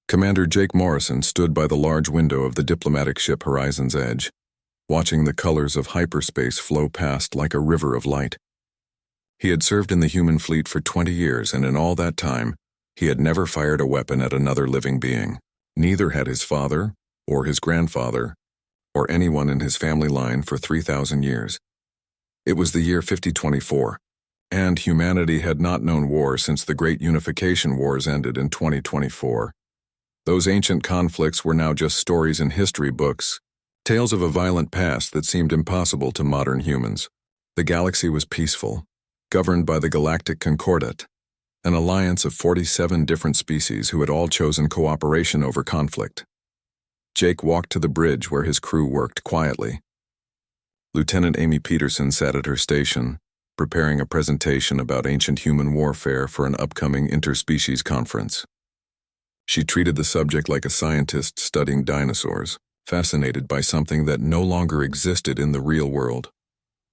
Commander Jake Morrison stood by the large window of the diplomatic ship Horizon's Edge, watching the colors of hyperspace flow past like a river of light. He had served in the human fleet for 20 years, and in all that time, he had never fired a weapon at another living being. Neither had his father, or his grandfather, or anyone in his family line for 3,000 years. It was the year 5024, and humanity had not known war since the Great Unification Wars ended in 2024. Those ancient conflicts were now just stories in history books, tales of a violent past that seemed impossible to modern humans. The galaxy was peaceful, governed by the Galactic Concordat, an alliance of 47 different species who had all chosen cooperation over conflict. Jake walked to the bridge where his crew worked quietly. Lieutenant Amy Peterson sat at her station, preparing a presentation about ancient human warfare for an upcoming interspecies conference. She treated the subject like a scientist studying dinosaurs, fascinated by something that no longer existed in the real world.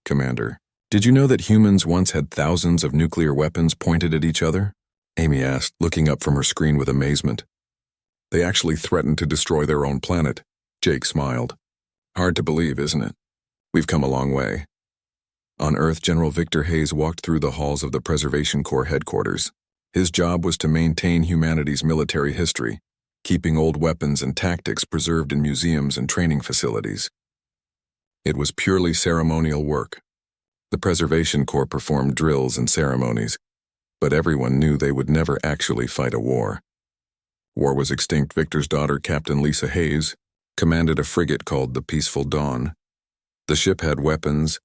"Commander, did you know that humans once had thousands of nuclear weapons pointed at each other?" Amy asked, looking up from her screen with amazement. "They actually threatened to destroy their own planet." Jake smiled. "Hard to believe, isn't it? We've come a long way." On Earth, General Victor Hayes walked through the halls of the Preservation Corps headquarters. His job was to maintain humanity's military history, keeping old weapons and tactics preserved in museums and training facilities. It was purely ceremonial work. The Preservation Corps performed drills and ceremonies, but everyone knew they would never actually fight a war. War was extinct. Victor's daughter, Captain Lisa Hayes, commanded a frigate called the Peaceful Dawn. The ship had weapons,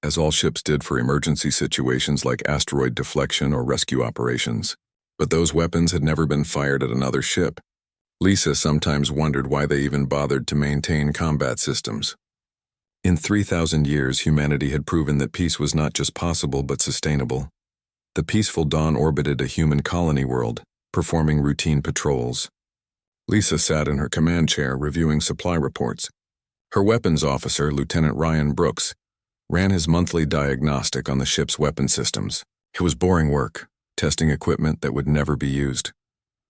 as all ships did for emergency situations like asteroid deflection or rescue operations. But those weapons had never been fired at another ship. Lisa sometimes wondered why they even bothered to maintain combat systems. In 3,000 years, humanity had proven that peace was not just possible but sustainable. The Peaceful Dawn orbited a human colony world, performing routine patrols. Lisa sat in her command chair reviewing supply reports. Her weapons officer, Lieutenant Ryan Brooks, ran his monthly diagnostic on the ship's weapon systems. It was boring work, testing equipment that would never be used.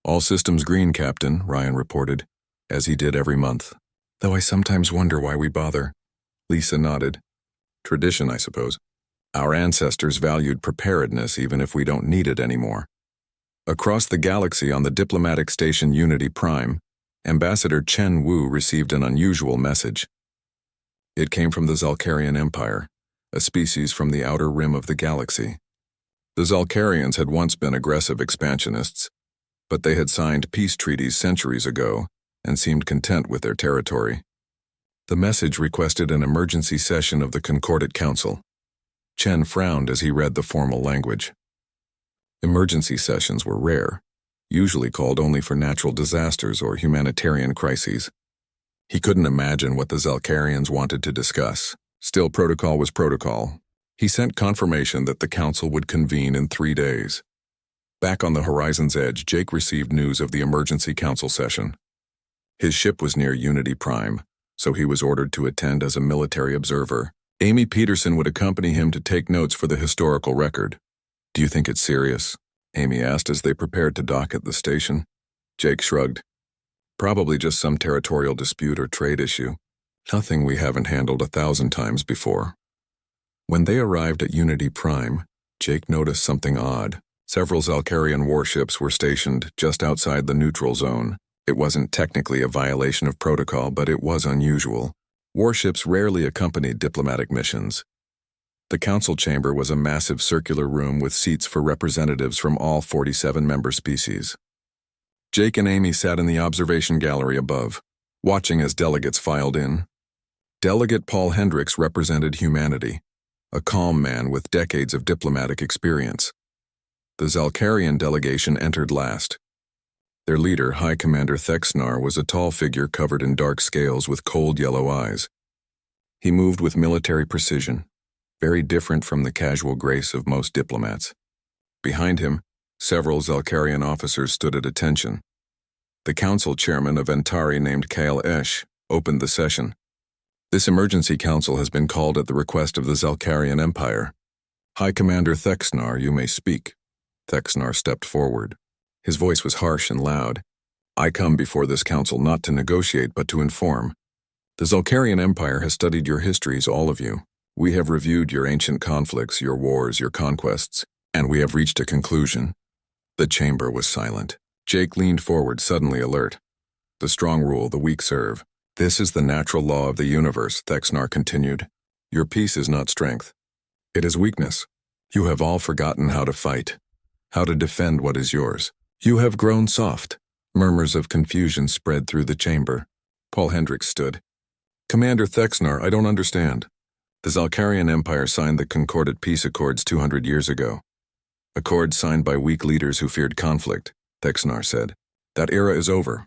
"All systems green, Captain," Ryan reported, as he did every month. "Though I sometimes wonder why we bother." Lisa nodded. "Tradition, I suppose. Our ancestors valued preparedness even if we don't need it anymore." Across the galaxy on the diplomatic station Unity Prime, Ambassador Chen Wu received an unusual message. It came from the Zalcarian Empire, a species from the outer rim of the galaxy. The Zalcarians had once been aggressive expansionists, but they had signed peace treaties centuries ago and seemed content with their territory. The message requested an emergency session of the Concordat Council. Chen frowned as he read the formal language. Emergency sessions were rare, usually called only for natural disasters or humanitarian crises. He couldn't imagine what the Zalcarians wanted to discuss. Still, protocol was protocol. He sent confirmation that the council would convene in 3 days. Back on the Horizon's Edge, Jake received news of the emergency council session. His ship was near Unity Prime, so he was ordered to attend as a military observer. Amy Peterson would accompany him to take notes for the historical record. "Do you think it's serious?" Amy asked as they prepared to dock at the station. Jake shrugged. "Probably just some territorial dispute or trade issue. Nothing we haven't handled 1,000 times before." When they arrived at Unity Prime, Jake noticed something odd. Several Zalcarian warships were stationed just outside the neutral zone. It wasn't technically a violation of protocol, but it was unusual. Warships rarely accompanied diplomatic missions. The council chamber was a massive circular room with seats for representatives from all 47 member species. Jake and Amy sat in the observation gallery above, watching as delegates filed in. Delegate Paul Hendricks represented humanity, a calm man with decades of diplomatic experience. The Zalcarian delegation entered last. Their leader, High Commander Thexnar, was a tall figure covered in dark scales with cold yellow eyes. He moved with military precision, very different from the casual grace of most diplomats. Behind him, several Zalcarian officers stood at attention. The council chairman of Antari named Kale Esh opened the session. "This emergency council has been called at the request of the Zalcarian Empire. High Commander Thexnar, you may speak." Thexnar stepped forward. His voice was harsh and loud, I come before this council not to negotiate but to inform. The Zalkarian Empire has studied your histories, all of you. We have reviewed your ancient conflicts, your wars, your conquests, and we have reached a conclusion. The chamber was silent. Jake leaned forward, suddenly alert. The strong rule, the weak serve. This is the natural law of the universe, Thexnar continued. Your peace is not strength. It is weakness. You have all forgotten how to fight, how to defend what is yours. You have grown soft. Murmurs of confusion spread through the chamber. Paul Hendricks stood. Commander Thexnar, I don't understand. The Zalkarian Empire signed the Concordant Peace Accords 200 years ago. Accords signed by weak leaders who feared conflict, Thexnar said. That era is over.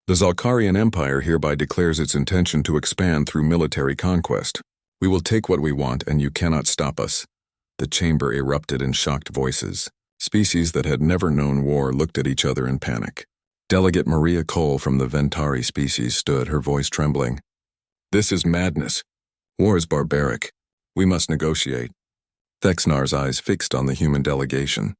The Zalkarian Empire hereby declares its intention to expand through military conquest. We will take what we want, and you cannot stop us. The chamber erupted in shocked voices. Species that had never known war looked at each other in panic. Delegate Maria Cole from the Ventari species stood, her voice trembling. This is madness. War is barbaric. We must negotiate. Thexnar's eyes fixed on the human delegation.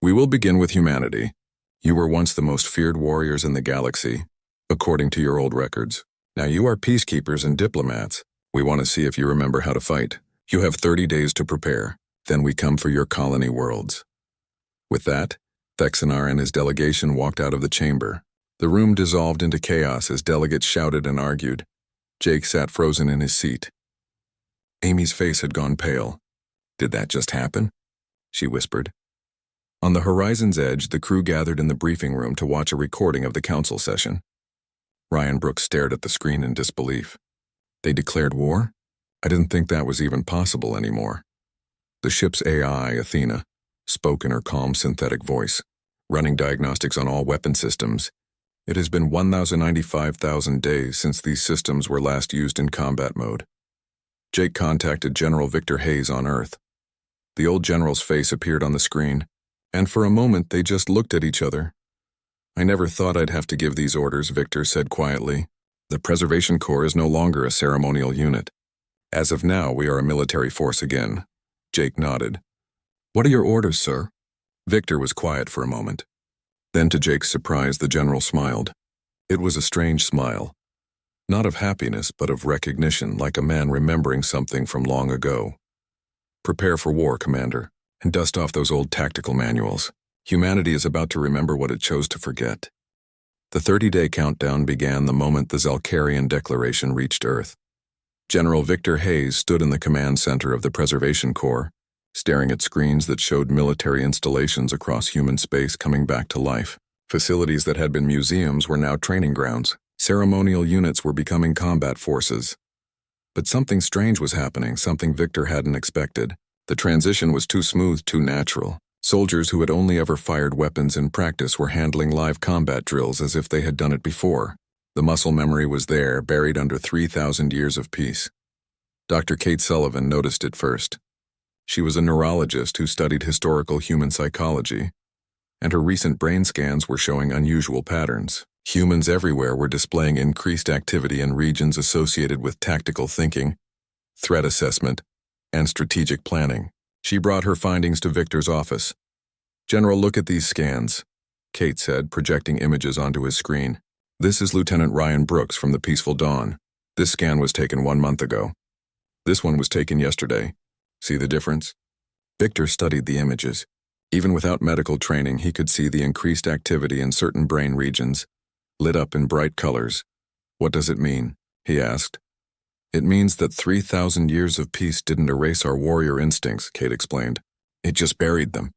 We will begin with humanity. You were once the most feared warriors in the galaxy, according to your old records. Now you are peacekeepers and diplomats. We want to see if you remember how to fight. You have 30 days to prepare. Then we come for your colony worlds. With that, Thexnar and his delegation walked out of the chamber. The room dissolved into chaos as delegates shouted and argued. Jake sat frozen in his seat. Amy's face had gone pale. Did that just happen? She whispered. On the horizon's edge, the crew gathered in the briefing room to watch a recording of the council session. Ryan Brooks stared at the screen in disbelief. They declared war? I didn't think that was even possible anymore. The ship's AI, Athena, spoke in her calm synthetic voice, running diagnostics on all weapon systems. It has been 1,095,000 days since these systems were last used in combat mode. Jake contacted General Victor Hayes on Earth. The old general's face appeared on the screen, and for a moment they just looked at each other. I never thought I'd have to give these orders, Victor said quietly. The Preservation Corps is no longer a ceremonial unit. As of now, we are a military force again. Jake nodded. What are your orders, sir? Victor was quiet for a moment. Then to Jake's surprise, the general smiled. It was a strange smile. Not of happiness, but of recognition, like a man remembering something from long ago. Prepare for war, Commander, and dust off those old tactical manuals. Humanity is about to remember what it chose to forget. The 30-day countdown began the moment the Zalkarian Declaration reached Earth. General Victor Hayes stood in the command center of the Preservation Corps, staring at screens that showed military installations across human space coming back to life. Facilities that had been museums were now training grounds. Ceremonial units were becoming combat forces. But something strange was happening, something Victor hadn't expected. The transition was too smooth, too natural. Soldiers who had only ever fired weapons in practice were handling live combat drills as if they had done it before. The muscle memory was there, buried under 3,000 years of peace. Dr. Kate Sullivan noticed it first. She was a neurologist who studied historical human psychology, and her recent brain scans were showing unusual patterns. Humans everywhere were displaying increased activity in regions associated with tactical thinking, threat assessment, and strategic planning. She brought her findings to Victor's office. General, look at these scans, Kate said, projecting images onto his screen. This is Lieutenant Ryan Brooks from the Peaceful Dawn. This scan was taken 1 month ago. This one was taken yesterday. See the difference? Victor studied the images. Even without medical training, he could see the increased activity in certain brain regions, lit up in bright colors. What does it mean? He asked. It means that 3,000 years of peace didn't erase our warrior instincts, Kate explained. It just buried them.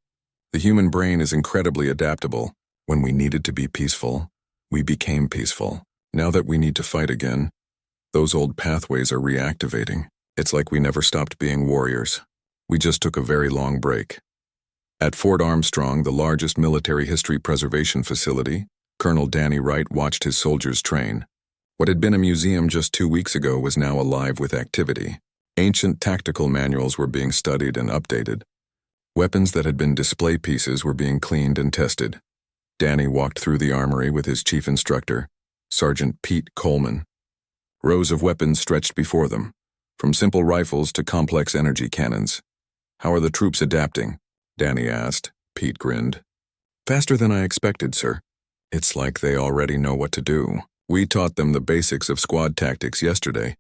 The human brain is incredibly adaptable. When we needed to be peaceful, we became peaceful. Now that we need to fight again, those old pathways are reactivating. It's like we never stopped being warriors. We just took a very long break. At Fort Armstrong, the largest military history preservation facility, Colonel Danny Wright watched his soldiers train. What had been a museum just 2 weeks ago was now alive with activity. Ancient tactical manuals were being studied and updated. Weapons that had been display pieces were being cleaned and tested. Danny walked through the armory with his chief instructor, Sergeant Pete Coleman. Rows of weapons stretched before them, from simple rifles to complex energy cannons. How are the troops adapting? Danny asked. Pete grinned. Faster than I expected, sir. It's like they already know what to do. We taught them the basics of squad tactics yesterday,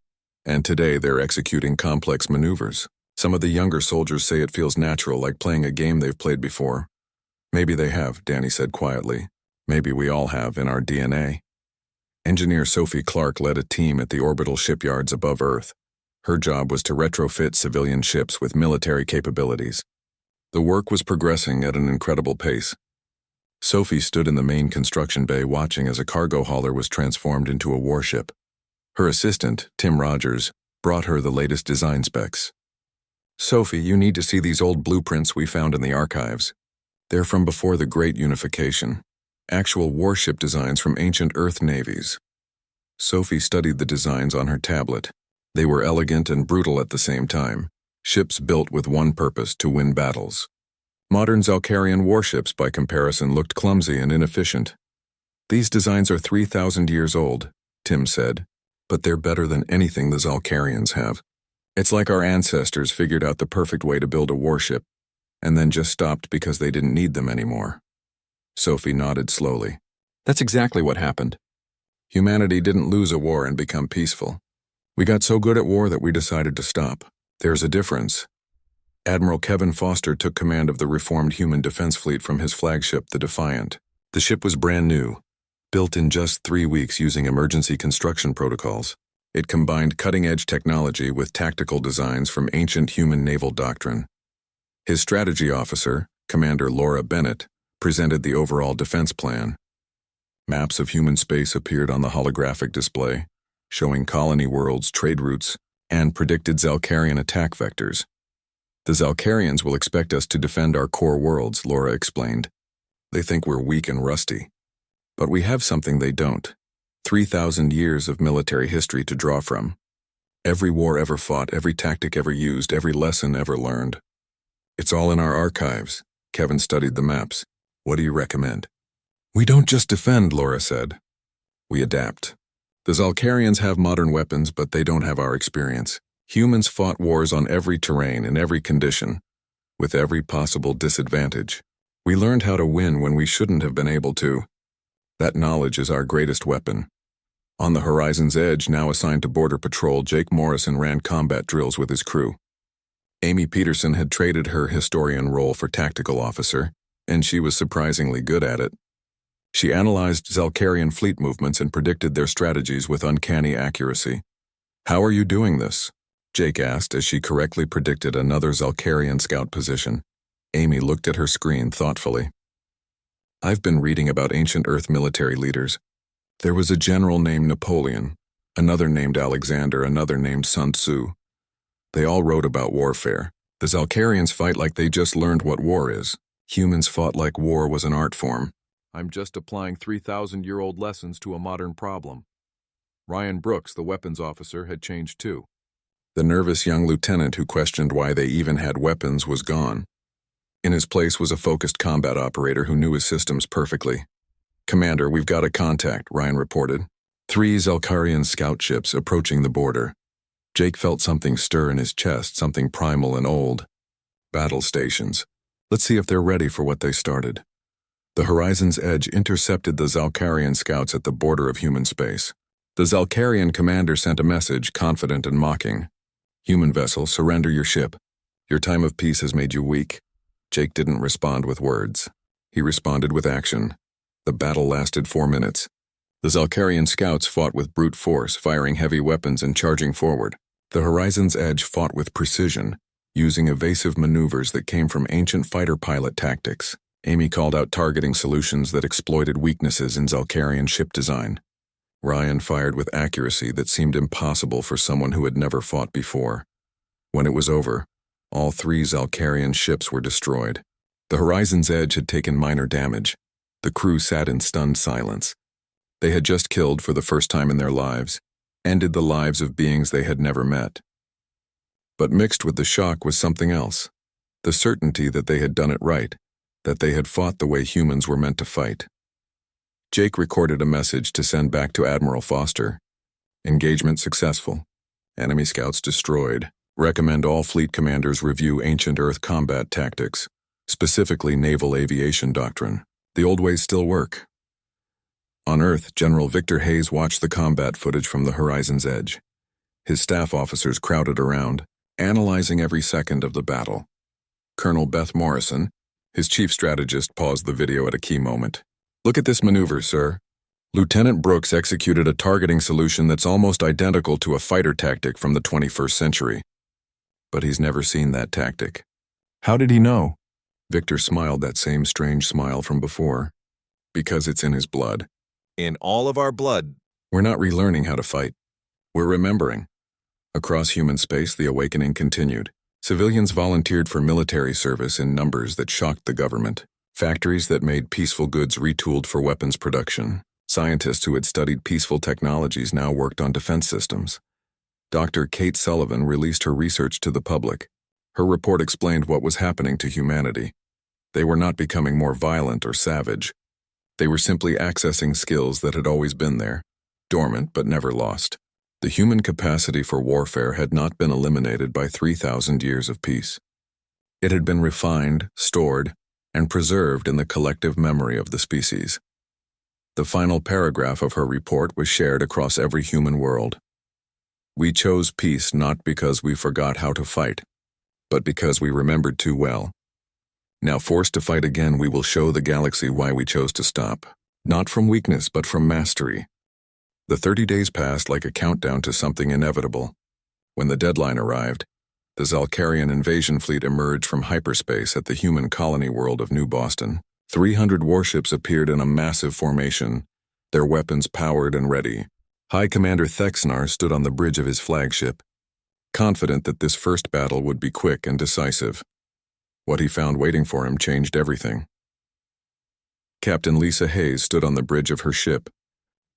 and today they're executing complex maneuvers. Some of the younger soldiers say it feels natural, like playing a game they've played before. Maybe they have, Danny said quietly. Maybe we all have in our DNA. Engineer Sophie Clark led a team at the orbital shipyards above Earth. Her job was to retrofit civilian ships with military capabilities. The work was progressing at an incredible pace. Sophie stood in the main construction bay watching as a cargo hauler was transformed into a warship. Her assistant, Tim Rogers, brought her the latest design specs. Sophie, you need to see these old blueprints we found in the archives. They're from before the Great Unification. Actual warship designs from ancient Earth navies. Sophie studied the designs on her tablet. They were elegant and brutal at the same time. Ships built with one purpose, to win battles. Modern Zalcarian warships, by comparison, looked clumsy and inefficient. These designs are 3,000 years old, Tim said, but they're better than anything the Zalcarians have. It's like our ancestors figured out the perfect way to build a warship, and then just stopped because they didn't need them anymore. Sophie nodded slowly. That's exactly what happened. Humanity didn't lose a war and become peaceful. We got so good at war that we decided to stop. There's a difference. Admiral Kevin Foster took command of the reformed human defense fleet from his flagship, the Defiant. The ship was brand new, built in just 3 weeks using emergency construction protocols. It combined cutting-edge technology with tactical designs from ancient human naval doctrine. His strategy officer, Commander Laura Bennett, presented the overall defense plan. Maps of human space appeared on the holographic display, showing colony worlds, trade routes, and predicted Zalcarian attack vectors. The Zalcarians will expect us to defend our core worlds, Laura explained. They think we're weak and rusty. But we have something they don't. 3,000 years of military history to draw from. Every war ever fought, every tactic ever used, every lesson ever learned. It's all in our archives. Kevin studied the maps. What do you recommend? We don't just defend, Laura said. We adapt. The Zalcarians have modern weapons, but they don't have our experience. Humans fought wars on every terrain, in every condition, with every possible disadvantage. We learned how to win when we shouldn't have been able to. That knowledge is our greatest weapon. On the horizon's edge, now assigned to Border Patrol, Jake Morrison ran combat drills with his crew. Amy Peterson had traded her historian role for tactical officer, and she was surprisingly good at it. She analyzed Zalcarian fleet movements and predicted their strategies with uncanny accuracy. How are you doing this? Jake asked as she correctly predicted another Zalcarian scout position. Amy looked at her screen thoughtfully. I've been reading about ancient Earth military leaders. There was a general named Napoleon, another named Alexander, another named Sun Tzu. They all wrote about warfare. The Zalcarians fight like they just learned what war is. Humans fought like war was an art form. I'm just applying 3,000-year-old lessons to a modern problem. Ryan Brooks, the weapons officer, had changed too. The nervous young lieutenant who questioned why they even had weapons was gone. In his place was a focused combat operator who knew his systems perfectly. Commander, we've got a contact, Ryan reported. 3 Zalcarian scout ships approaching the border. Jake felt something stir in his chest, something primal and old. Battle stations. Let's see if they're ready for what they started. The horizon's edge intercepted the Zalcarian scouts at the border of human space. The Zalcarian commander sent a message, confident and mocking. Human vessel, surrender your ship. Your time of peace has made you weak. Jake didn't respond with words. He responded with action. The battle lasted 4 minutes. The Zalcarian scouts fought with brute force, firing heavy weapons and charging forward. The horizon's edge fought with precision, using evasive maneuvers that came from ancient fighter pilot tactics. Amy called out targeting solutions that exploited weaknesses in Zalcarian ship design. Ryan fired with accuracy that seemed impossible for someone who had never fought before. When it was over, all 3 Zalcarian ships were destroyed. The horizon's edge had taken minor damage. The crew sat in stunned silence. They had just killed, for the first time in their lives, ended the lives of beings they had never met. But mixed with the shock was something else. The certainty that they had done it right, that they had fought the way humans were meant to fight. Jake recorded a message to send back to Admiral Foster. Engagement successful. Enemy scouts destroyed. Recommend all fleet commanders review ancient Earth combat tactics, specifically naval aviation doctrine. The old ways still work. On Earth, General Victor Hayes watched the combat footage from the horizon's edge. His staff officers crowded around, analyzing every second of the battle. Colonel Beth Morrison, his chief strategist, paused the video at a key moment. "Look at this maneuver, sir." Lieutenant Brooks executed a targeting solution that's almost identical to a fighter tactic from the 21st century. But he's never seen that tactic. How did he know? Victor smiled that same strange smile from before. Because it's in his blood. In all of our blood. We're not relearning how to fight. We're remembering. Across human space, the awakening continued. Civilians volunteered for military service in numbers that shocked the government. Factories that made peaceful goods retooled for weapons production. Scientists who had studied peaceful technologies now worked on defense systems. Dr. Kate Sullivan released her research to the public. Her report explained what was happening to humanity. They were not becoming more violent or savage. They were simply accessing skills that had always been there, dormant but never lost. The human capacity for warfare had not been eliminated by 3,000 years of peace. It had been refined, stored, and preserved in the collective memory of the species. The final paragraph of her report was shared across every human world. We chose peace not because we forgot how to fight, but because we remembered too well. Now forced to fight again, we will show the galaxy why we chose to stop. Not from weakness, but from mastery. The 30 days passed like a countdown to something inevitable. When the deadline arrived, the Zalcarian invasion fleet emerged from hyperspace at the human colony world of New Boston. 300 warships appeared in a massive formation, their weapons powered and ready. High Commander Thexnar stood on the bridge of his flagship, confident that this first battle would be quick and decisive. What he found waiting for him changed everything. Captain Lisa Hayes stood on the bridge of her ship,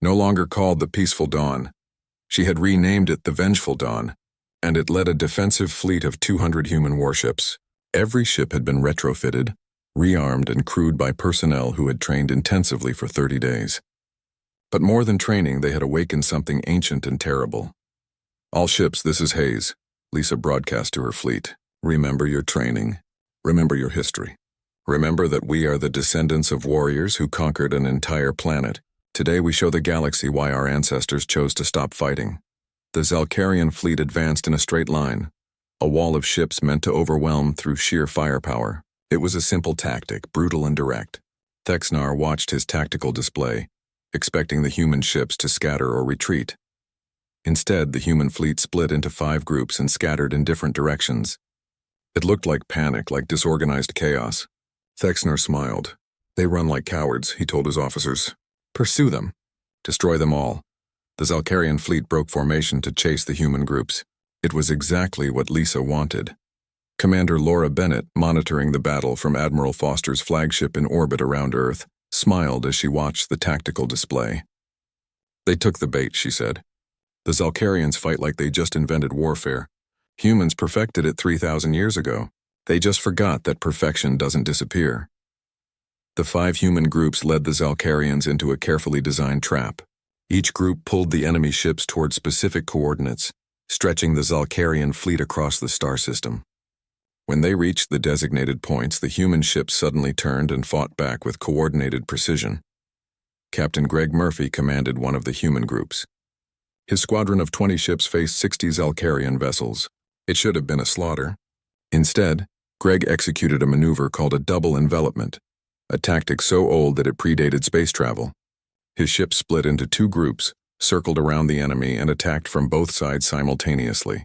no longer called the Peaceful Dawn. She had renamed it the Vengeful Dawn, and it led a defensive fleet of 200 human warships. Every ship had been retrofitted, rearmed and crewed by personnel who had trained intensively for 30 days. But more than training, they had awakened something ancient and terrible. "All ships, this is Hayes," Lisa broadcast to her fleet. "Remember your training. Remember your history. Remember that we are the descendants of warriors who conquered an entire planet. Today we show the galaxy why our ancestors chose to stop fighting." The Zalcarian fleet advanced in a straight line, a wall of ships meant to overwhelm through sheer firepower. It was a simple tactic, brutal and direct. Thexnar watched his tactical display, expecting the human ships to scatter or retreat. Instead, the human fleet split into 5 groups and scattered in different directions. It looked like panic, like disorganized chaos. Thexnar smiled. "They run like cowards," he told his officers. "Pursue them. Destroy them all." The Zalcarian fleet broke formation to chase the human groups. It was exactly what Lisa wanted. Commander Laura Bennett, monitoring the battle from Admiral Foster's flagship in orbit around Earth, smiled as she watched the tactical display. "They took the bait," she said. "The Zalcarians fight like they just invented warfare. Humans perfected it 3,000 years ago. They just forgot that perfection doesn't disappear." The 5 human groups led the Zalcarians into a carefully designed trap. Each group pulled the enemy ships toward specific coordinates, stretching the Zalcarian fleet across the star system. When they reached the designated points, the human ships suddenly turned and fought back with coordinated precision. Captain Greg Murphy commanded one of the human groups. His squadron of 20 ships faced 60 Zalcarian vessels. It should have been a slaughter. Instead, Greg executed a maneuver called a double envelopment, a tactic so old that it predated space travel. His ships split into 2 groups, circled around the enemy, and attacked from both sides simultaneously.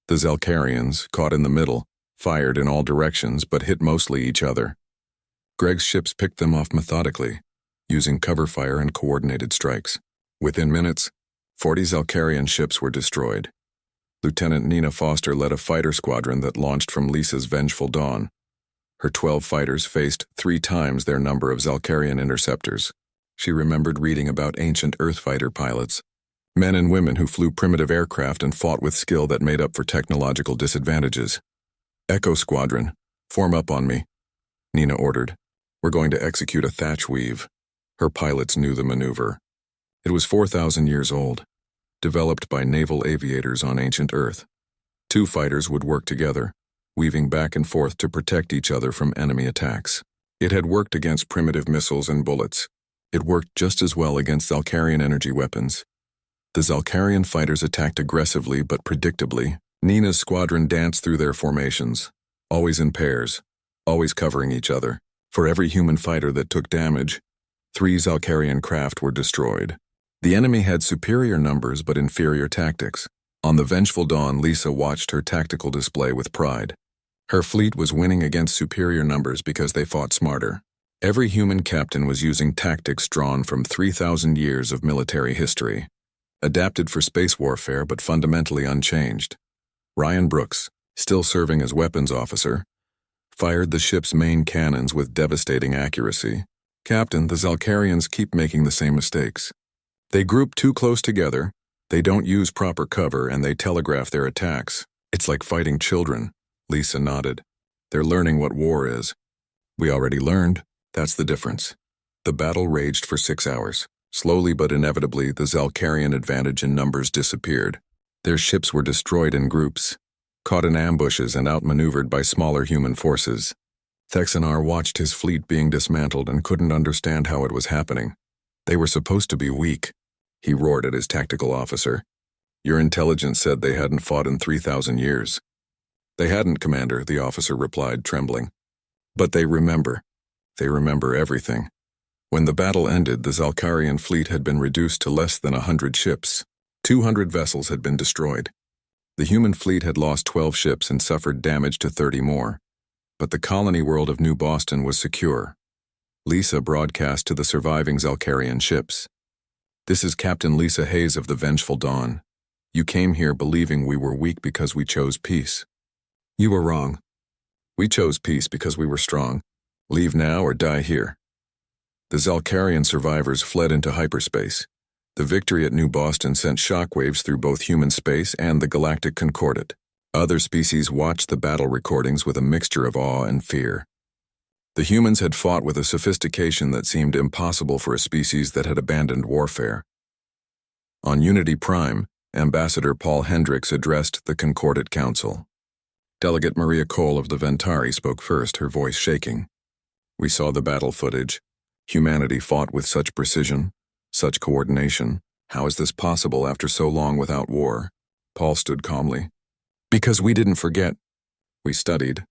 The Zalcarians, caught in the middle, fired in all directions but hit mostly each other. Greg's ships picked them off methodically, using cover fire and coordinated strikes. Within minutes, 40 Zalcarian ships were destroyed. Lieutenant Nina Foster led a fighter squadron that launched from Lisa's Vengeful Dawn. Her 12 fighters faced 3 times their number of Zalcarian interceptors. She remembered reading about ancient Earth fighter pilots, men and women who flew primitive aircraft and fought with skill that made up for technological disadvantages. "Echo Squadron, form up on me," Nina ordered. "We're going to execute a thatch weave." Her pilots knew the maneuver. It was 4,000 years old, developed by naval aviators on ancient Earth. 2 fighters would work together, weaving back and forth to protect each other from enemy attacks. It had worked against primitive missiles and bullets, It worked just as well against Zalcarian energy weapons. The Zalcarian fighters attacked aggressively but predictably. Nina's squadron danced through their formations, always in pairs, always covering each other. For every human fighter that took damage, 3 Zalcarian craft were destroyed. The enemy had superior numbers but inferior tactics. On the vengeful dawn, Lisa watched her tactical display with pride. Her fleet was winning against superior numbers because they fought smarter. Every human captain was using tactics drawn from 3,000 years of military history, adapted for space warfare but fundamentally unchanged. Ryan Brooks, still serving as weapons officer, fired the ship's main cannons with devastating accuracy. Captain, the Zalcarians keep making the same mistakes. They group too close together, they don't use proper cover, and they telegraph their attacks. It's like fighting children. Lisa nodded. They're learning what war is. We already learned. That's the difference. The battle raged for 6 hours. Slowly but inevitably, the Zalcarian advantage in numbers disappeared. Their ships were destroyed in groups, caught in ambushes and outmaneuvered by smaller human forces. Thexanar watched his fleet being dismantled and couldn't understand how it was happening. They were supposed to be weak. He roared at his tactical officer. Your intelligence said they hadn't fought in 3,000 years. They hadn't, Commander, the officer replied, trembling. But they remember. They remember everything. When the battle ended, the Zalcarian fleet had been reduced to less than 100 ships. 200 vessels had been destroyed. The human fleet had lost 12 ships and suffered damage to 30 more. But the colony world of New Boston was secure. Lisa broadcast to the surviving Zalcarian ships. This is Captain Lisa Hayes of the Vengeful Dawn. You came here believing we were weak because we chose peace. You were wrong. We chose peace because we were strong. Leave now or die here. The Zalcarian survivors fled into hyperspace. The victory at New Boston sent shockwaves through both human space and the Galactic Concordat. Other species watched the battle recordings with a mixture of awe and fear. The humans had fought with a sophistication that seemed impossible for a species that had abandoned warfare. On Unity Prime, Ambassador Paul Hendricks addressed the Concordat Council. Delegate Maria Cole of the Ventari spoke first, her voice shaking. We saw the battle footage. Humanity fought with such precision, such coordination. How is this possible after so long without war? Paul stood calmly. Because we didn't forget. We studied.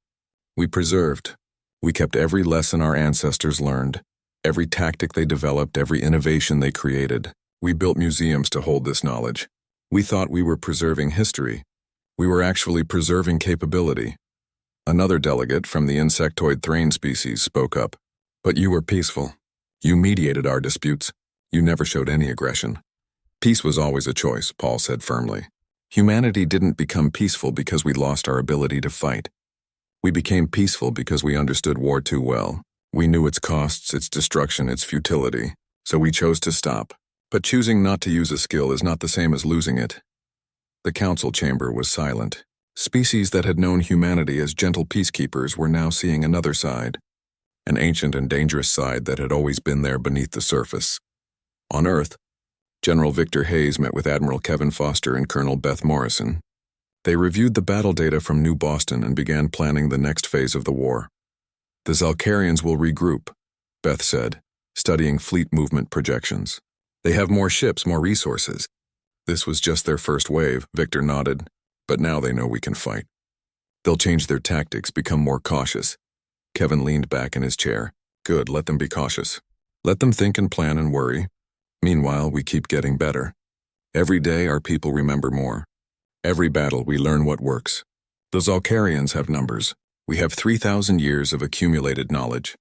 We preserved. We kept every lesson our ancestors learned, every tactic they developed, every innovation they created. We built museums to hold this knowledge. We thought we were preserving history. We were actually preserving capability. Another delegate from the insectoid Thrane species spoke up. But you were peaceful. You mediated our disputes. You never showed any aggression. Peace was always a choice, Paul said firmly. Humanity didn't become peaceful because we lost our ability to fight. We became peaceful because we understood war too well. We knew its costs, its destruction, its futility, so we chose to stop. But choosing not to use a skill is not the same as losing it. The council chamber was silent. Species that had known humanity as gentle peacekeepers were now seeing another side, an ancient and dangerous side that had always been there beneath the surface. On Earth, General Victor Hayes met with Admiral Kevin Foster and Colonel Beth Morrison. They reviewed the battle data from New Boston and began planning the next phase of the war. The Zalcarians will regroup, Beth said, studying fleet movement projections. They have more ships, more resources. This was just their first wave, Victor nodded, but now they know we can fight. They'll change their tactics, become more cautious. Kevin leaned back in his chair. Good, let them be cautious. Let them think and plan and worry. Meanwhile, we keep getting better. Every day our people remember more. Every battle we learn what works. The Zalcarians have numbers. We have 3,000 years of accumulated knowledge.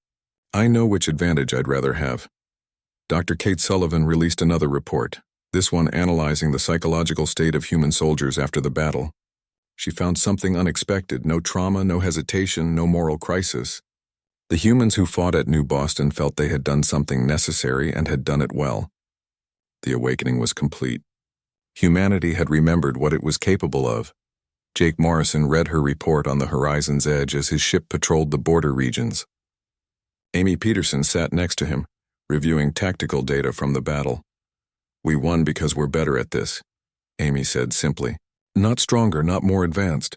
I know which advantage I'd rather have. Dr. Kate Sullivan released another report, this one analyzing the psychological state of human soldiers after the battle. She found something unexpected, no trauma, no hesitation, no moral crisis. The humans who fought at New Boston felt they had done something necessary and had done it well. The awakening was complete. Humanity had remembered what it was capable of. Jake Morrison read her report on the horizon's edge as his ship patrolled the border regions. Amy Peterson sat next to him, reviewing tactical data from the battle. We won because we're better at this, Amy said simply. Not stronger, not more advanced.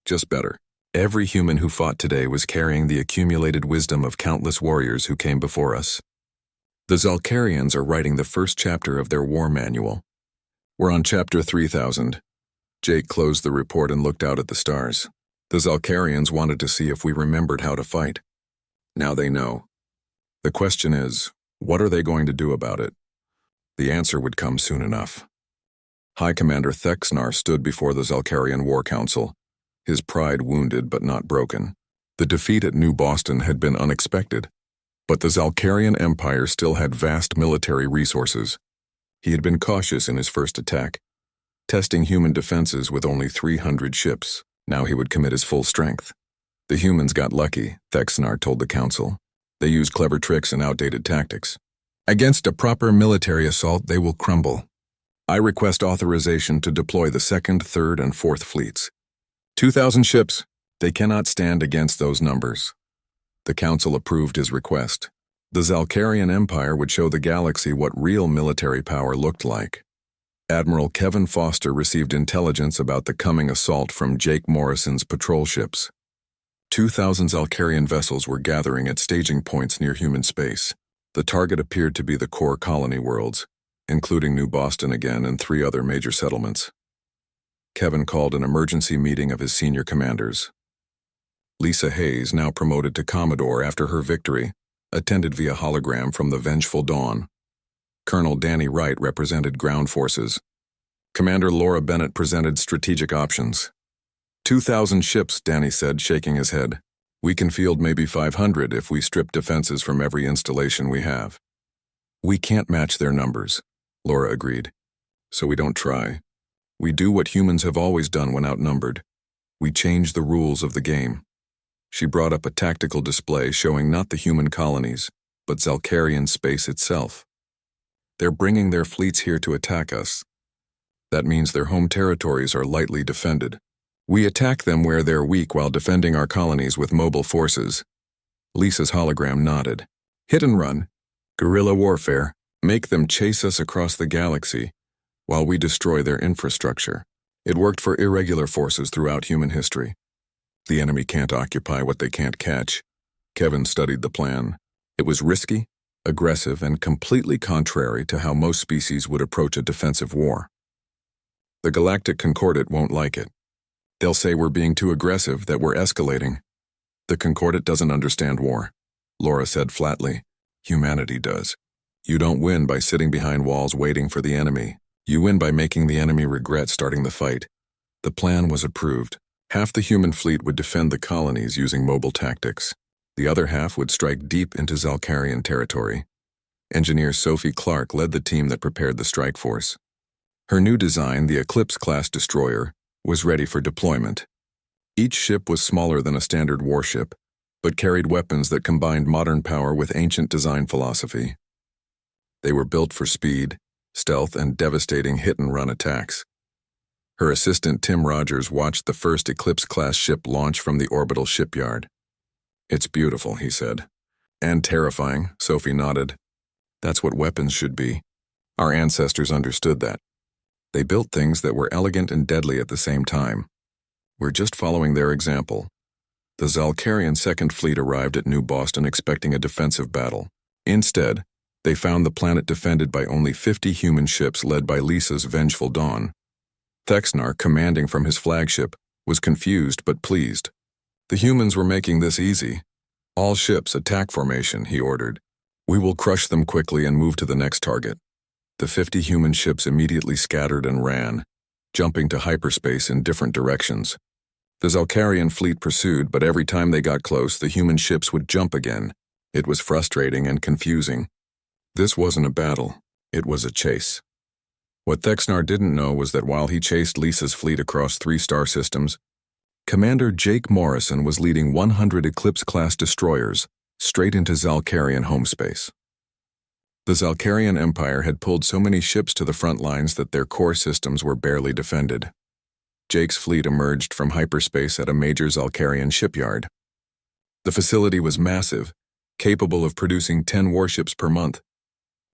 Just better. Every human who fought today was carrying the accumulated wisdom of countless warriors who came before us. The Zalcarians are writing the first chapter of their war manual. We're on chapter 3000. Jake closed the report and looked out at the stars. The Zalcarians wanted to see if we remembered how to fight. Now they know. The question is, what are they going to do about it? The answer would come soon enough. High Commander Thexnar stood before the Zalcarian War Council, his pride wounded but not broken. The defeat at New Boston had been unexpected, but the Zalcarian Empire still had vast military resources. He had been cautious in his first attack, testing human defenses with only 300 ships. Now he would commit his full strength. The humans got lucky, Thexnar told the council. They used clever tricks and outdated tactics. Against a proper military assault, they will crumble. I request authorization to deploy the 2nd, 3rd, and 4th fleets. 2,000 ships. They cannot stand against those numbers. The council approved his request. The Zalcarian Empire would show the galaxy what real military power looked like. Admiral Kevin Foster received intelligence about the coming assault from Jake Morrison's patrol ships. 2,000 Zalcarian vessels were gathering at staging points near human space. The target appeared to be the core colony worlds, including New Boston again and 3 other major settlements. Kevin called an emergency meeting of his senior commanders. Lisa Hayes, now promoted to Commodore after her victory, attended via hologram from the Vengeful Dawn. Colonel Danny Wright represented ground forces. Commander Laura Bennett presented strategic options. 2,000 ships, Danny said, shaking his head. We can field maybe 500 if we strip defenses from every installation we have. We can't match their numbers, Laura agreed. So we don't try. We do what humans have always done when outnumbered. We change the rules of the game. She brought up a tactical display showing not the human colonies, but Zalcarian space itself. They're bringing their fleets here to attack us. That means their home territories are lightly defended. We attack them where they're weak while defending our colonies with mobile forces. Lisa's hologram nodded. Hit and run. Guerrilla warfare. Make them chase us across the galaxy while we destroy their infrastructure. It worked for irregular forces throughout human history. The enemy can't occupy what they can't catch. Kevin studied the plan. It was risky, aggressive, and completely contrary to how most species would approach a defensive war. The Galactic Concordat won't like it. They'll say we're being too aggressive, that we're escalating. The Concordat doesn't understand war, Laura said flatly. Humanity does. You don't win by sitting behind walls waiting for the enemy. You win by making the enemy regret starting the fight. The plan was approved. Half the human fleet would defend the colonies using mobile tactics. The other half would strike deep into Zalcarian territory. Engineer Sophie Clark led the team that prepared the strike force. Her new design, the Eclipse-class destroyer, was ready for deployment. Each ship was smaller than a standard warship, but carried weapons that combined modern power with ancient design philosophy. They were built for speed, stealth, and devastating hit-and-run attacks. Her assistant Tim Rogers watched the first Eclipse-class ship launch from the orbital shipyard. It's beautiful, he said. And terrifying, Sophie nodded. That's what weapons should be. Our ancestors understood that. They built things that were elegant and deadly at the same time. We're just following their example. The Zalcarian 2nd Fleet arrived at New Boston expecting a defensive battle. Instead, they found the planet defended by only 50 human ships led by Lisa's Vengeful Dawn. Thexnar, commanding from his flagship, was confused but pleased. The humans were making this easy. All ships attack formation, he ordered. We will crush them quickly and move to the next target. The 50 human ships immediately scattered and ran, jumping to hyperspace in different directions. The Zalcarian fleet pursued, but every time they got close, the human ships would jump again. It was frustrating and confusing. This wasn't a battle. It was a chase. What Thexnar didn't know was that while he chased Lisa's fleet across 3 star systems, Commander Jake Morrison was leading 100 Eclipse-class destroyers straight into Zalcarian home space. The Zalcarian Empire had pulled so many ships to the front lines that their core systems were barely defended. Jake's fleet emerged from hyperspace at a major Zalcarian shipyard. The facility was massive, capable of producing 10 warships per month.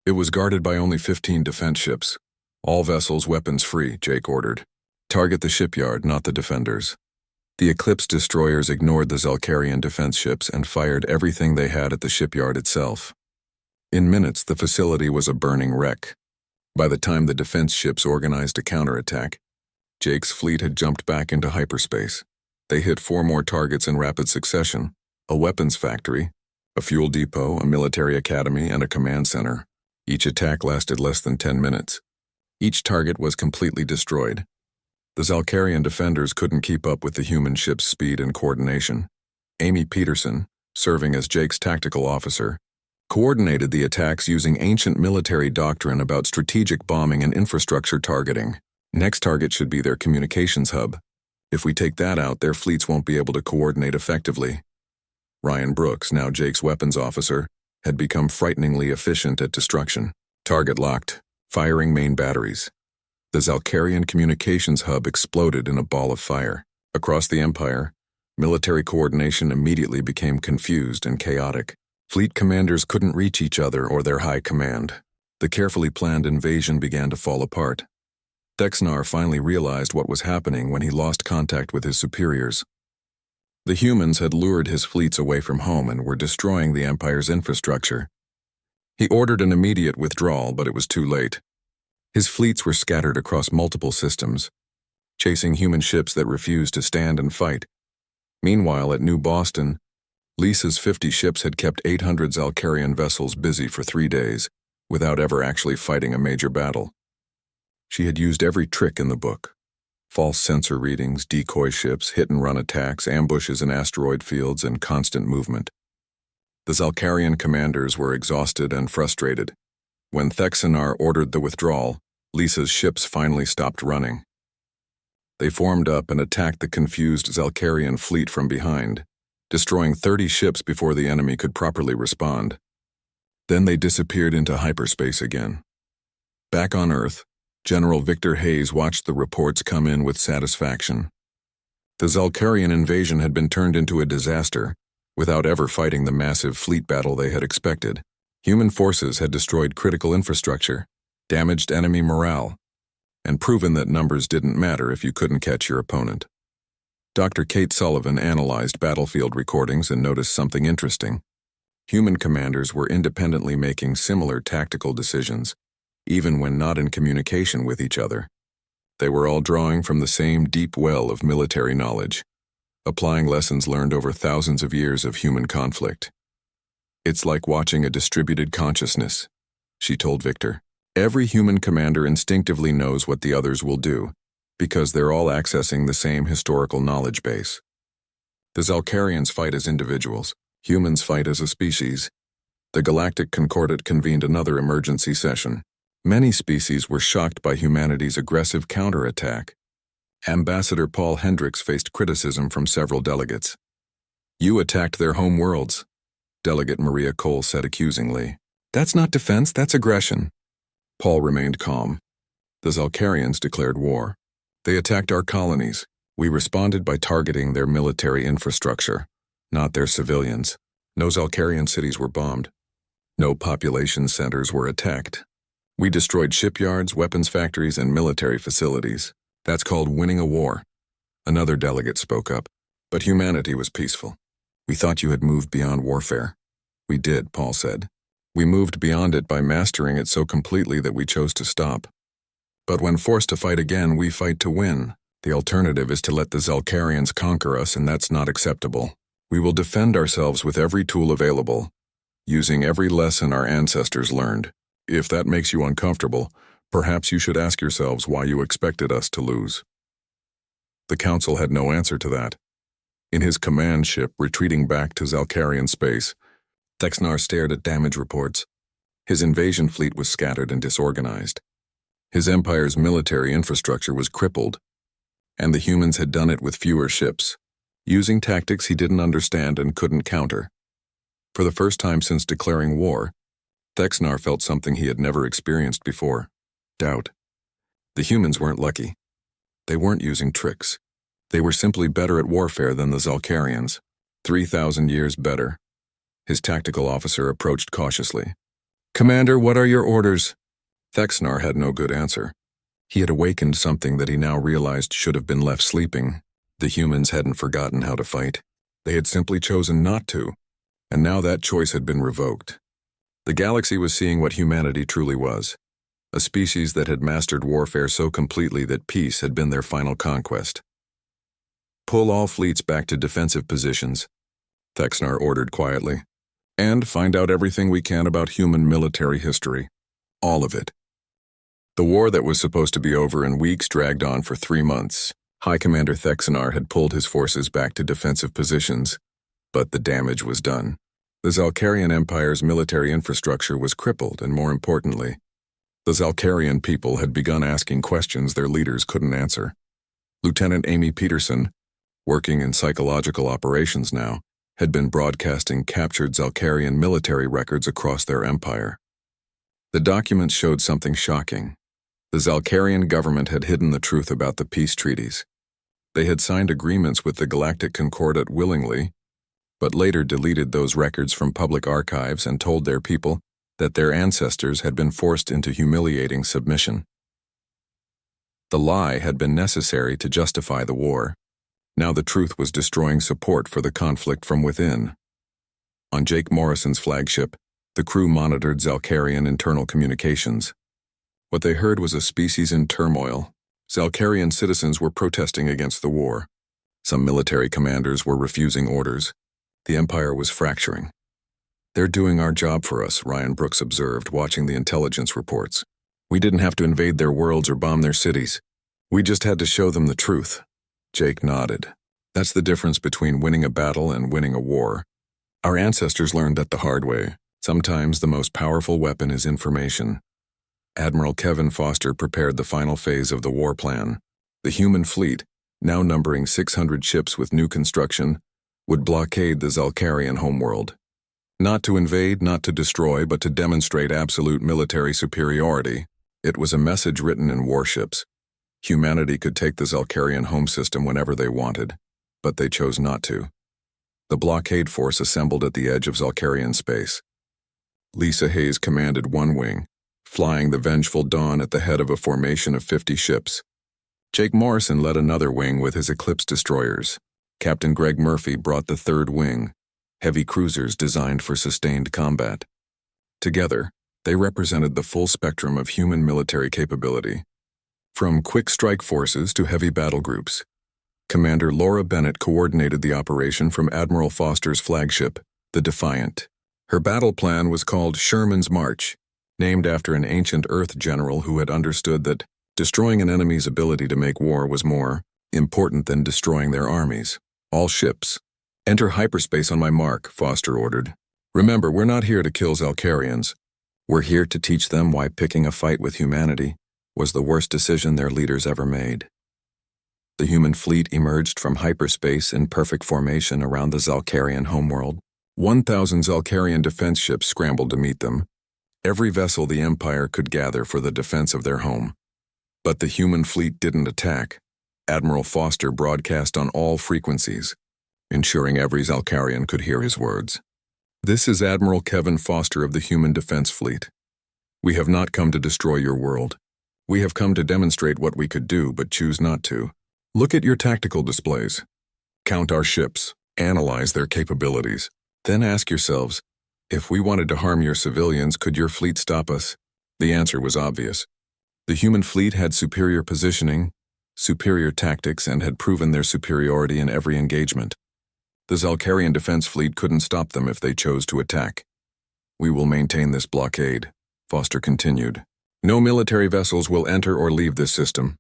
It was guarded by only 15 defense ships. All vessels weapons-free, Jake ordered. Target the shipyard, not the defenders. The Eclipse destroyers ignored the Zalcarian defense ships and fired everything they had at the shipyard itself. In minutes, the facility was a burning wreck. By the time the defense ships organized a counterattack, Jake's fleet had jumped back into hyperspace. They hit 4 more targets in rapid succession: a weapons factory, a fuel depot, a military academy, and a command center. Each attack lasted less than 10 minutes. Each target was completely destroyed. The Zalcarian defenders couldn't keep up with the human ship's speed and coordination. Amy Peterson, serving as Jake's tactical officer, coordinated the attacks using ancient military doctrine about strategic bombing and infrastructure targeting. Next target should be their communications hub. If we take that out, their fleets won't be able to coordinate effectively. Ryan Brooks, now Jake's weapons officer, had become frighteningly efficient at destruction. Target locked. Firing main batteries. The Zalcarian communications hub exploded in a ball of fire. Across the Empire, military coordination immediately became confused and chaotic. Fleet commanders couldn't reach each other or their high command. The carefully planned invasion began to fall apart. Thexnar finally realized what was happening when he lost contact with his superiors. The humans had lured his fleets away from home and were destroying the Empire's infrastructure. He ordered an immediate withdrawal, but it was too late. His fleets were scattered across multiple systems, chasing human ships that refused to stand and fight. Meanwhile, at New Boston, Lisa's 50 ships had kept 800 Zalcarian vessels busy for 3 days, without ever actually fighting a major battle. She had used every trick in the book: false sensor readings, decoy ships, hit-and-run attacks, ambushes in asteroid fields, and constant movement. The Zalcarian commanders were exhausted and frustrated. When Thexnar ordered the withdrawal, Lisa's ships finally stopped running. They formed up and attacked the confused Zalcarian fleet from behind, destroying 30 ships before the enemy could properly respond. Then they disappeared into hyperspace again. Back on Earth, General Victor Hayes watched the reports come in with satisfaction. The Zalcarian invasion had been turned into a disaster, without ever fighting the massive fleet battle they had expected. Human forces had destroyed critical infrastructure, damaged enemy morale, and proven that numbers didn't matter if you couldn't catch your opponent. Dr. Kate Sullivan analyzed battlefield recordings and noticed something interesting. Human commanders were independently making similar tactical decisions, even when not in communication with each other. They were all drawing from the same deep well of military knowledge, applying lessons learned over thousands of years of human conflict. "It's like watching a distributed consciousness," she told Victor. "Every human commander instinctively knows what the others will do, because they're all accessing the same historical knowledge base. The Zalcarians fight as individuals, humans fight as a species." The Galactic Concordat convened another emergency session. Many species were shocked by humanity's aggressive counterattack. Ambassador Paul Hendricks faced criticism from several delegates. "You attacked their home worlds," Delegate Maria Cole said accusingly. "That's not defense, that's aggression." Paul remained calm. "The Zalcarians declared war. They attacked our colonies. We responded by targeting their military infrastructure, not their civilians. No Zalcarian cities were bombed. No population centers were attacked. We destroyed shipyards, weapons factories, and military facilities. That's called winning a war." Another delegate spoke up. "But humanity was peaceful. We thought you had moved beyond warfare." "We did," Paul said. "We moved beyond it by mastering it so completely that we chose to stop. But when forced to fight again, we fight to win. The alternative is to let the Zalcarians conquer us, and that's not acceptable. We will defend ourselves with every tool available, using every lesson our ancestors learned. If that makes you uncomfortable, perhaps you should ask yourselves why you expected us to lose." The Council had no answer to that. In his command ship retreating back to Zalcarian space, Thexnar stared at damage reports. His invasion fleet was scattered and disorganized. His empire's military infrastructure was crippled, and the humans had done it with fewer ships, using tactics he didn't understand and couldn't counter. For the first time since declaring war, Thexnar felt something he had never experienced before: doubt. The humans weren't lucky. They weren't using tricks. They were simply better at warfare than the Zalcarians. 3,000 years better. His tactical officer approached cautiously. "Commander, what are your orders?" Thexnar had no good answer. He had awakened something that he now realized should have been left sleeping. The humans hadn't forgotten how to fight. They had simply chosen not to, and now that choice had been revoked. The galaxy was seeing what humanity truly was, a species that had mastered warfare so completely that peace had been their final conquest. Pull all fleets back to defensive positions, Thexnar ordered quietly, and find out everything we can about human military history. All of it. The war that was supposed to be over in weeks dragged on for 3 months. High Commander Thexnar had pulled his forces back to defensive positions, but the damage was done. The Zalcarian Empire's military infrastructure was crippled, and more importantly, the Zalcarian people had begun asking questions their leaders couldn't answer. Lieutenant Amy Peterson, working in psychological operations now, had been broadcasting captured Zalcarian military records across their empire. The documents showed something shocking. The Zalcarian government had hidden the truth about the peace treaties. They had signed agreements with the Galactic Concordat willingly, but later deleted those records from public archives and told their people that their ancestors had been forced into humiliating submission. The lie had been necessary to justify the war. Now the truth was destroying support for the conflict from within. On Jake Morrison's flagship, the crew monitored Zalcarian internal communications. What they heard was a species in turmoil. Zalcarian citizens were protesting against the war. Some military commanders were refusing orders. The Empire was fracturing. "They're doing our job for us," Ryan Brooks observed, watching the intelligence reports. "We didn't have to invade their worlds or bomb their cities. We just had to show them the truth." Jake nodded. "That's the difference between winning a battle and winning a war. Our ancestors learned that the hard way. Sometimes the most powerful weapon is information." Admiral Kevin Foster prepared the final phase of the war plan. The human fleet, now numbering 600 ships with new construction, would blockade the Zalcarian homeworld. Not to invade, not to destroy, but to demonstrate absolute military superiority. It was a message written in warships. Humanity could take the Zalcarian home system whenever they wanted, but they chose not to. The blockade force assembled at the edge of Zalcarian space. Lisa Hayes commanded one wing, flying the Vengeful Dawn at the head of a formation of 50 ships. Jake Morrison led another wing with his Eclipse destroyers. Captain Greg Murphy brought the third wing, heavy cruisers designed for sustained combat. Together, they represented the full spectrum of human military capability, from quick strike forces to heavy battle groups. Commander Laura Bennett coordinated the operation from Admiral Foster's flagship, the Defiant. Her battle plan was called Sherman's March, named after an ancient Earth general who had understood that destroying an enemy's ability to make war was more important than destroying their armies. "All ships, enter hyperspace on my mark," Foster ordered. "Remember, we're not here to kill Zalcarians. We're here to teach them why picking a fight with humanity was the worst decision their leaders ever made." The human fleet emerged from hyperspace in perfect formation around the Zalcarian homeworld. 1,000 Zalcarian defense ships scrambled to meet them, every vessel the Empire could gather for the defense of their home. But the human fleet didn't attack. Admiral Foster broadcast on all frequencies, ensuring every Zalcarian could hear his words. "This is Admiral Kevin Foster of the Human Defense Fleet. We have not come to destroy your world. We have come to demonstrate what we could do but choose not to. Look at your tactical displays. Count our ships. Analyze their capabilities. Then ask yourselves, if we wanted to harm your civilians, could your fleet stop us?" The answer was obvious. The human fleet had superior positioning, superior tactics, and had proven their superiority in every engagement. The Zalcarian defense fleet couldn't stop them if they chose to attack. "We will maintain this blockade," Foster continued. "No military vessels will enter or leave this system.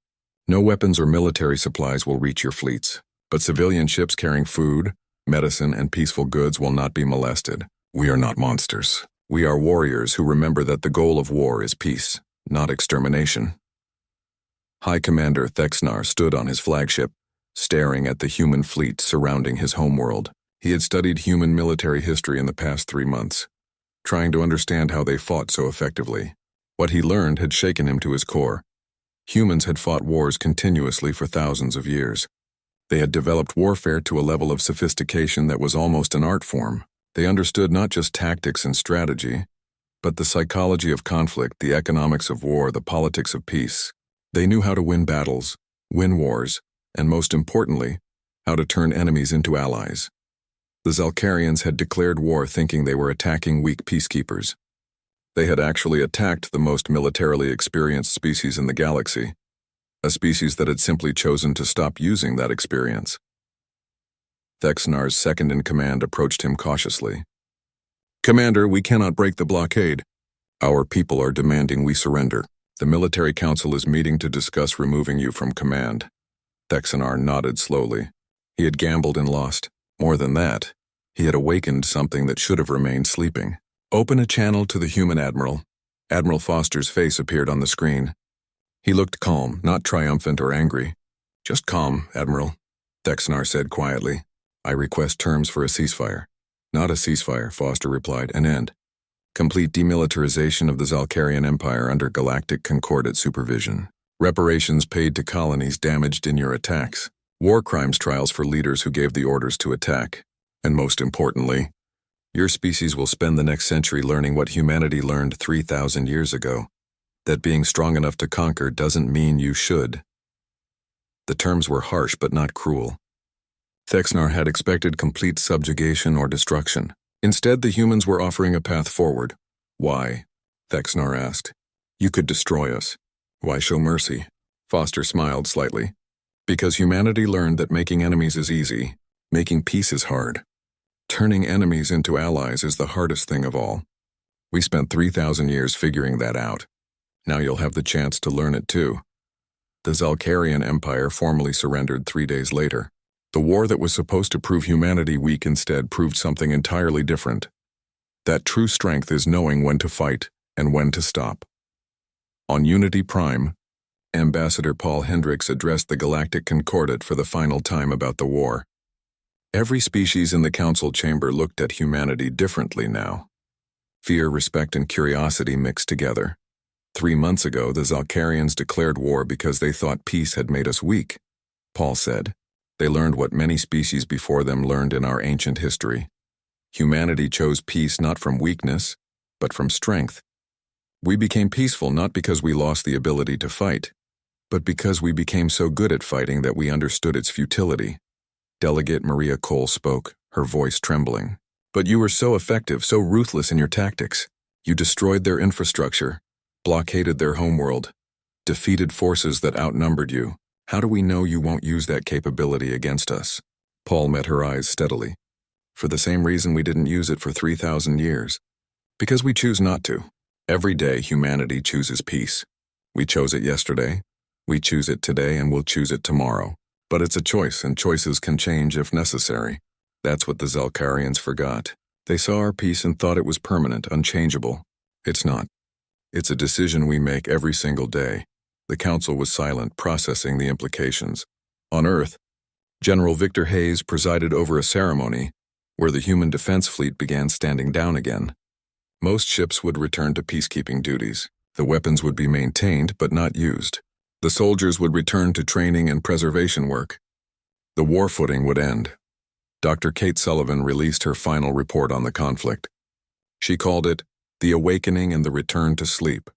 No weapons or military supplies will reach your fleets, but civilian ships carrying food, medicine, and peaceful goods will not be molested. We are not monsters. We are warriors who remember that the goal of war is peace, not extermination." High Commander Thexnar stood on his flagship, staring at the human fleet surrounding his homeworld. He had studied human military history in the past 3 months, trying to understand how they fought so effectively. What he learned had shaken him to his core. Humans had fought wars continuously for thousands of years. They had developed warfare to a level of sophistication that was almost an art form. They understood not just tactics and strategy, but the psychology of conflict, the economics of war, the politics of peace. They knew how to win battles, win wars, and most importantly, how to turn enemies into allies. The Zalcarians had declared war thinking they were attacking weak peacekeepers. They had actually attacked the most militarily experienced species in the galaxy, a species that had simply chosen to stop using that experience. Thexnar's second-in-command approached him cautiously. "Commander, we cannot break the blockade. Our people are demanding we surrender. The military council is meeting to discuss removing you from command." Thexnar nodded slowly. He had gambled and lost. More than that, he had awakened something that should have remained sleeping. "Open a channel to the human admiral." Admiral Foster's face appeared on the screen. He looked calm, not triumphant or angry. "Just calm, Admiral," Thexnar said quietly. "I request terms for a ceasefire." "Not a ceasefire," Foster replied. "An end. Complete demilitarization of the Zalcarian Empire under Galactic Concordate supervision. Reparations paid to colonies damaged in your attacks. War crimes trials for leaders who gave the orders to attack. And most importantly, your species will spend the next century learning what humanity learned 3,000 years ago. That being strong enough to conquer doesn't mean you should." The terms were harsh but not cruel. Thexnar had expected complete subjugation or destruction. Instead, the humans were offering a path forward. "Why?" Thexnar asked. "You could destroy us. Why show mercy?" Foster smiled slightly. "Because humanity learned that making enemies is easy, making peace is hard. Turning enemies into allies is the hardest thing of all. We spent 3,000 years figuring that out. Now you'll have the chance to learn it too." The Zalcarian Empire formally surrendered 3 days later. The war that was supposed to prove humanity weak instead proved something entirely different. That true strength is knowing when to fight and when to stop. On Unity Prime, Ambassador Paul Hendricks addressed the Galactic Concordate for the final time about the war. Every species in the council chamber looked at humanity differently now. Fear, respect, and curiosity mixed together. 3 months ago, the Zalcarians declared war because they thought peace had made us weak, Paul said. They learned what many species before them learned in our ancient history. Humanity chose peace not from weakness, but from strength. We became peaceful not because we lost the ability to fight, but because we became so good at fighting that we understood its futility. Delegate Maria Cole spoke, her voice trembling. "But you were so effective, so ruthless in your tactics. You destroyed their infrastructure, blockaded their homeworld, defeated forces that outnumbered you. How do we know you won't use that capability against us?" Paul met her eyes steadily. "For the same reason we didn't use it for 3,000 years. Because we choose not to. Every day humanity chooses peace. We chose it yesterday, we choose it today, and we'll choose it tomorrow. But it's a choice, and choices can change if necessary. That's what the Zalcarians forgot. They saw our peace and thought it was permanent, unchangeable. It's not. It's a decision we make every single day." The council was silent, processing the implications. On Earth, General Victor Hayes presided over a ceremony where the human defense fleet began standing down again. Most ships would return to peacekeeping duties. The weapons would be maintained but not used. The soldiers would return to training and preservation work. The war footing would end. Dr. Kate Sullivan released her final report on the conflict. She called it "The Awakening and the Return to Sleep."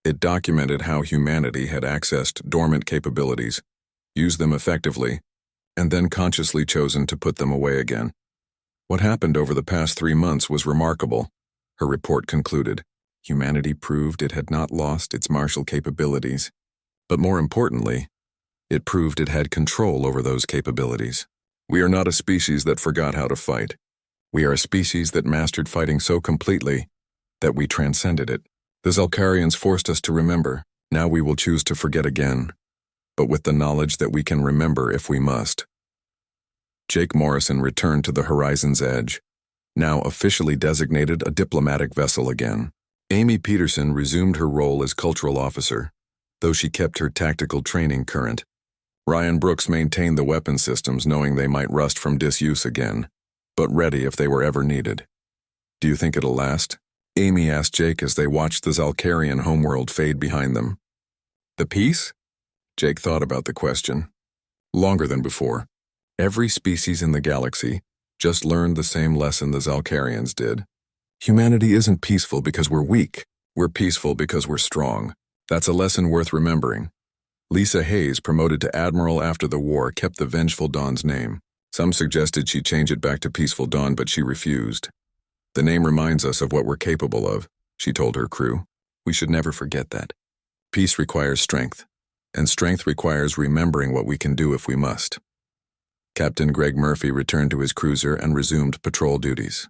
It documented how humanity had accessed dormant capabilities, used them effectively, and then consciously chosen to put them away again. What happened over the past 3 months was remarkable, her report concluded. Humanity proved it had not lost its martial capabilities, but more importantly, it proved it had control over those capabilities. We are not a species that forgot how to fight. We are a species that mastered fighting so completely that we transcended it. The Zalcarians forced us to remember. Now we will choose to forget again, but with the knowledge that we can remember if we must. Jake Morrison returned to the Horizon's Edge, now officially designated a diplomatic vessel again. Amy Peterson resumed her role as cultural officer, though she kept her tactical training current. Ryan Brooks maintained the weapon systems, knowing they might rust from disuse again, but ready if they were ever needed. "Do you think it'll last?" Amy asked Jake as they watched the Zalcarian homeworld fade behind them. "The peace?" Jake thought about the question. Longer than before. Every species in the galaxy just learned the same lesson the Zalcarians did. Humanity isn't peaceful because we're weak. We're peaceful because we're strong. That's a lesson worth remembering. Lisa Hayes, promoted to Admiral after the war, kept the Vengeful Dawn's name. Some suggested she change it back to Peaceful Dawn, but she refused. The name reminds us of what we're capable of. she told her crew. We should never forget that. Peace requires strength, and strength requires remembering what we can do if we must. Captain Greg Murphy returned to his cruiser and resumed patrol duties.